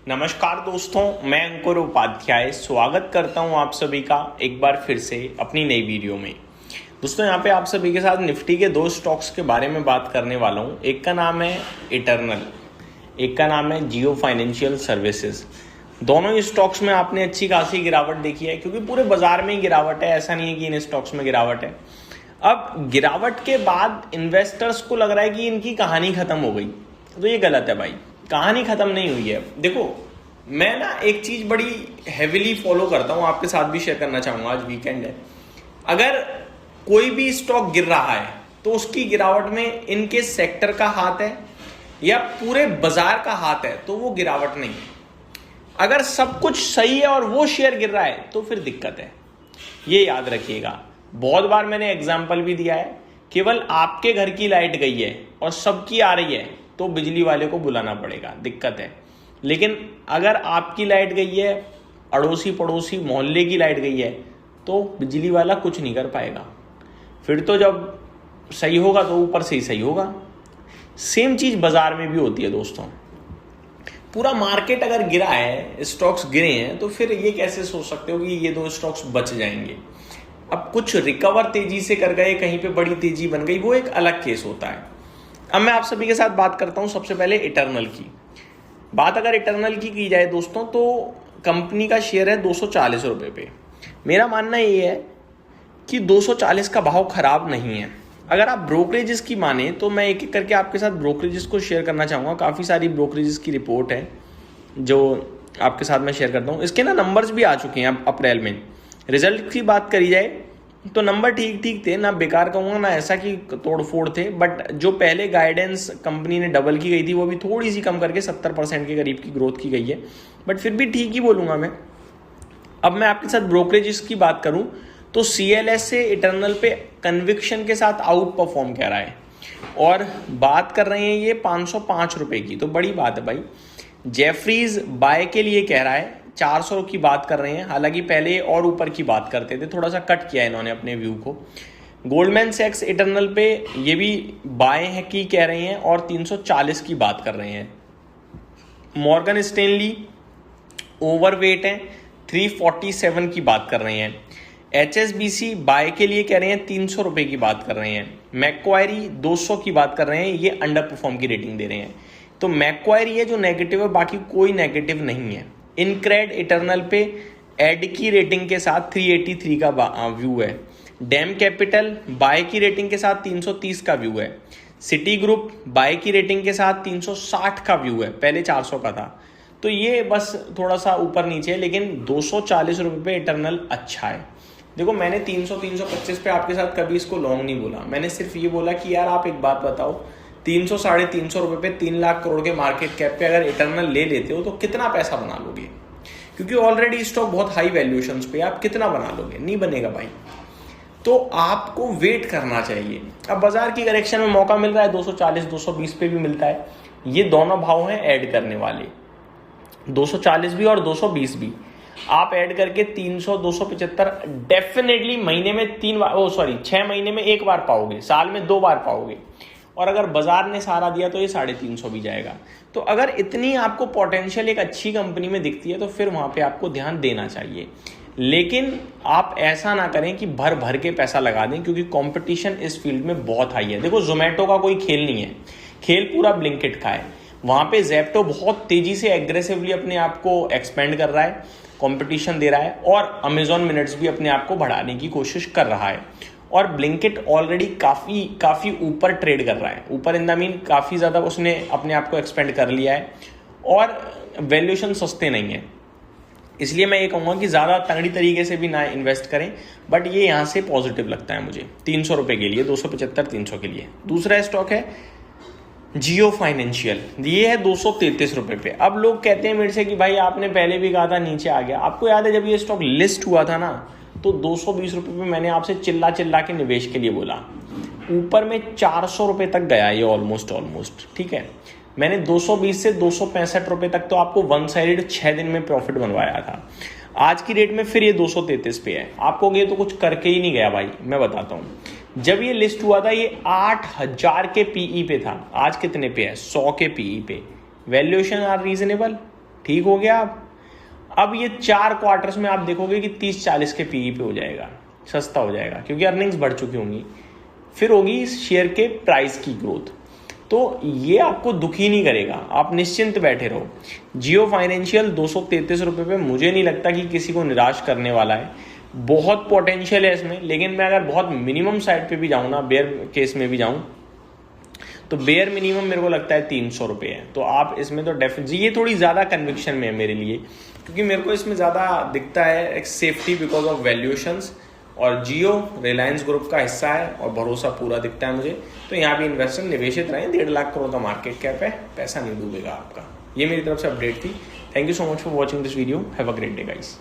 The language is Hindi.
नमस्कार दोस्तों, मैं अंकुर उपाध्याय स्वागत करता हूं आप सभी का एक बार फिर से अपनी नई वीडियो में। दोस्तों यहाँ पे आप सभी के साथ निफ्टी के दो स्टॉक्स के बारे में बात करने वाला हूं। एक का नाम है इटर्नल, एक का नाम है जियो फाइनेंशियल सर्विसेज। दोनों ही स्टॉक्स में आपने अच्छी खासी गिरावट देखी है, क्योंकि पूरे बाजार में ही गिरावट है, ऐसा नहीं है कि इन स्टॉक्स में गिरावट है। अब गिरावट के बाद इन्वेस्टर्स को लग रहा है कि इनकी कहानी खत्म हो गई, तो ये गलत है भाई। कहानी खत्म नहीं हुई है। देखो, मैं ना एक चीज बड़ी हेविली फॉलो करता हूं, आपके साथ भी शेयर करना चाहूंगा। आज वीकेंड है, अगर कोई भी स्टॉक गिर रहा है तो उसकी गिरावट में इनके सेक्टर का हाथ है या पूरे बाजार का हाथ है, तो वो गिरावट नहीं है। अगर सब कुछ सही है और वो शेयर गिर रहा है तो फिर दिक्कत है, ये याद रखिएगा। बहुत बार मैंने एग्जाम्पल भी दिया है, केवल आपके घर की लाइट गई है और सबकी आ रही है तो बिजली वाले को बुलाना पड़ेगा, दिक्कत है। लेकिन अगर आपकी लाइट गई है, अड़ोसी पड़ोसी मोहल्ले की लाइट गई है, तो बिजली वाला कुछ नहीं कर पाएगा। फिर तो जब सही होगा तो ऊपर से ही सही होगा। सेम चीज बाजार में भी होती है दोस्तों। पूरा मार्केट अगर गिरा है, स्टॉक्स गिरे हैं, तो फिर ये कैसे सोच सकते हो कि ये दो स्टॉक्स बच जाएंगे। अब कुछ रिकवर तेजी से कर गए, कहीं पे बड़ी तेजी बन गई, वो एक अलग केस होता है। अब मैं आप सभी के साथ बात करता हूं सबसे पहले इटर्नल की। बात अगर इटर्नल की जाए दोस्तों, तो कंपनी का शेयर है 240 रुपये पे। मेरा मानना ये है कि 240 का भाव खराब नहीं है। अगर आप ब्रोकरेजेस की माने तो मैं एक एक करके आपके साथ ब्रोकरेजेस को शेयर करना चाहूँगा। काफ़ी सारी ब्रोकरेजेस की रिपोर्ट है जो आपके साथ मैं शेयर करता हूँ। इसके ना नंबर्स भी आ चुके हैं अब अप्रैल में। रिजल्ट की बात करी जाए तो नंबर ठीक ठीक थे, ना बेकार कहूँगा ना ऐसा कि तोड़ फोड़ थे। बट जो पहले गाइडेंस कंपनी ने डबल की गई थी, वो भी थोड़ी सी कम करके 70% के करीब की ग्रोथ की गई है, बट फिर भी ठीक ही बोलूँगा मैं। अब मैं आपके साथ ब्रोकरेजेस की बात करूँ तो CLS से इटर्नल पे कन्विक्शन के साथ आउट परफॉर्म कह रहा है, और बात कर रहे हैं ये 505 रुपये की, तो बड़ी बात है भाई। जेफरीज बाय के लिए कह रहा है, 400 की बात कर रहे हैं। हालांकि पहले और ऊपर की बात करते थे, थोड़ा सा कट किया इन्होंने अपने व्यू को। गोल्डमैन सैक्स इटर्नल पे ये भी बाय है की कह रहे हैं और 340 की बात कर रहे हैं। मॉर्गन स्टैनली ओवरवेट है, 347 की बात कर रहे हैं। HSBC बाय के लिए कह रहे हैं, 300 रुपये की बात कर रहे हैं। मैक्वायरी 200 की बात कर रहे हैं, ये अंडर परफॉर्म की रेटिंग दे रहे हैं। तो मैक्वायरी है जो नेगेटिव है, बाकी कोई नेगेटिव नहीं है। इनक्रेड इटर्नल पे एड की रेटिंग के साथ 383 का व्यू है। डैम कैपिटल बाय की रेटिंग के साथ 330 का व्यू है। सिटी ग्रुप बाय की रेटिंग के साथ 360 का व्यू है, पहले 400 का था। तो ये बस थोड़ा सा ऊपर नीचे है, लेकिन 240 रुपये पे इटर्नल अच्छा है। देखो, मैंने 300-325 पे आपके साथ कभी इसको लॉन्ग नहीं बोला। मैंने सिर्फ ये बोला कि यार आप एक बात बताओ, 300-350 रुपये पे 3 लाख करोड़ के मार्केट कैप पे अगर इटर्नल ले लेते हो तो कितना पैसा बना लोगे? क्योंकि ऑलरेडी स्टॉक बहुत हाई वैल्यूएशंस पे, आप कितना बना लोगे? नहीं बनेगा भाई। तो आपको वेट करना चाहिए। अब बाजार की करेक्शन में मौका मिल रहा है, 240-220 पे भी मिलता है। ये दोनों भाव हैं ऐड करने वाले, 240 भी और 220 भी। आप ऐड करके 300-275 डेफिनेटली महीने में 6 महीने में एक बार पाओगे, साल में 2 बार पाओगे। और अगर बाजार ने सहारा दिया तो ये 350 भी जाएगा। तो अगर इतनी आपको पोटेंशियल एक अच्छी कंपनी में दिखती है तो फिर वहां पे आपको ध्यान देना चाहिए। लेकिन आप ऐसा ना करें कि भर भर के पैसा लगा दें, क्योंकि कंपटीशन इस फील्ड में बहुत हाई है। देखो, जोमेटो का कोई खेल नहीं है, खेल पूरा ब्लिंकिट का है। वहां पे ज़ेप्टो बहुत तेजी से एग्रेसिवली अपने आप को एक्सपेंड कर रहा है, कंपटीशन दे रहा है, और अमेजॉन मिनट्स भी अपने आप को बढ़ाने की कोशिश कर रहा है। और ब्लिंकिट ऑलरेडी काफ़ी ऊपर ट्रेड कर रहा है, ऊपर इन द मीन काफ़ी ज़्यादा उसने अपने आप को एक्सपेंड कर लिया है, और वैल्यूएशन सस्ते नहीं है। इसलिए मैं ये कहूँगा कि ज़्यादा तगड़ी तरीके से भी ना इन्वेस्ट करें, बट ये यहाँ से पॉजिटिव लगता है मुझे 300 रुपये के लिए, 275-300 के लिए। दूसरा स्टॉक है जियो फाइनेंशियल, ये है 233 रुपये पे। अब लोग कहते हैं मेरे से कि भाई आपने पहले भी कहा था नीचे आ गया। आपको याद है जब ये स्टॉक लिस्ट हुआ था ना, तो 220 रुपये पे मैंने आपसे चिल्ला के निवेश के लिए बोला। ऊपर में 400 रुपये तक गया ये ऑलमोस्ट, ठीक है। मैंने 220 से 265 रुपये तक तो आपको वन साइड 6 दिन में प्रॉफिट बनवाया था। आज की डेट में फिर ये 233 पे है। आप कहोगे तो कुछ करके ही नहीं गया भाई, मैं बताता हूँ। जब ये लिस्ट हुआ था ये 8000 के पीई पे था, आज कितने पे है? 100 के पीई पे। Valuation are reasonable? ठीक हो गया। अब ये 4 क्वार्टर्स में आप देखोगे कि 30-40 के पीई पे हो जाएगा, सस्ता हो जाएगा, क्योंकि अर्निंग्स बढ़ चुकी होंगी। फिर होगी इस शेयर के प्राइस की ग्रोथ, तो ये आपको दुखी नहीं करेगा, आप निश्चिंत बैठे रहो। जियो फाइनेंशियल 233 रुपये पे मुझे नहीं लगता कि किसी को निराश करने वाला है, बहुत पोटेंशियल है इसमें। लेकिन मैं अगर बहुत मिनिमम साइड पे भी जाऊँ ना, बेयर केस में भी जाऊँ, तो बेयर मिनिमम मेरे को लगता है 300 रुपये है। तो आप इसमें तो डेफिनेटली, ये थोड़ी ज़्यादा कन्विक्शन में है मेरे लिए, क्योंकि मेरे को इसमें ज़्यादा दिखता है एक सेफ्टी बिकॉज ऑफ वैल्यूएशंस, और जियो रिलायंस ग्रुप का हिस्सा है और भरोसा पूरा दिखता है मुझे। तो यहाँ भी इन्वेस्टर निवेशित रहें, 1.5 लाख करोड़ का मार्केट कैप है, पैसा नहीं डूबेगा आपका। ये मेरी तरफ से अपडेट थी। Thank you so much for watching this video. Have a great day guys.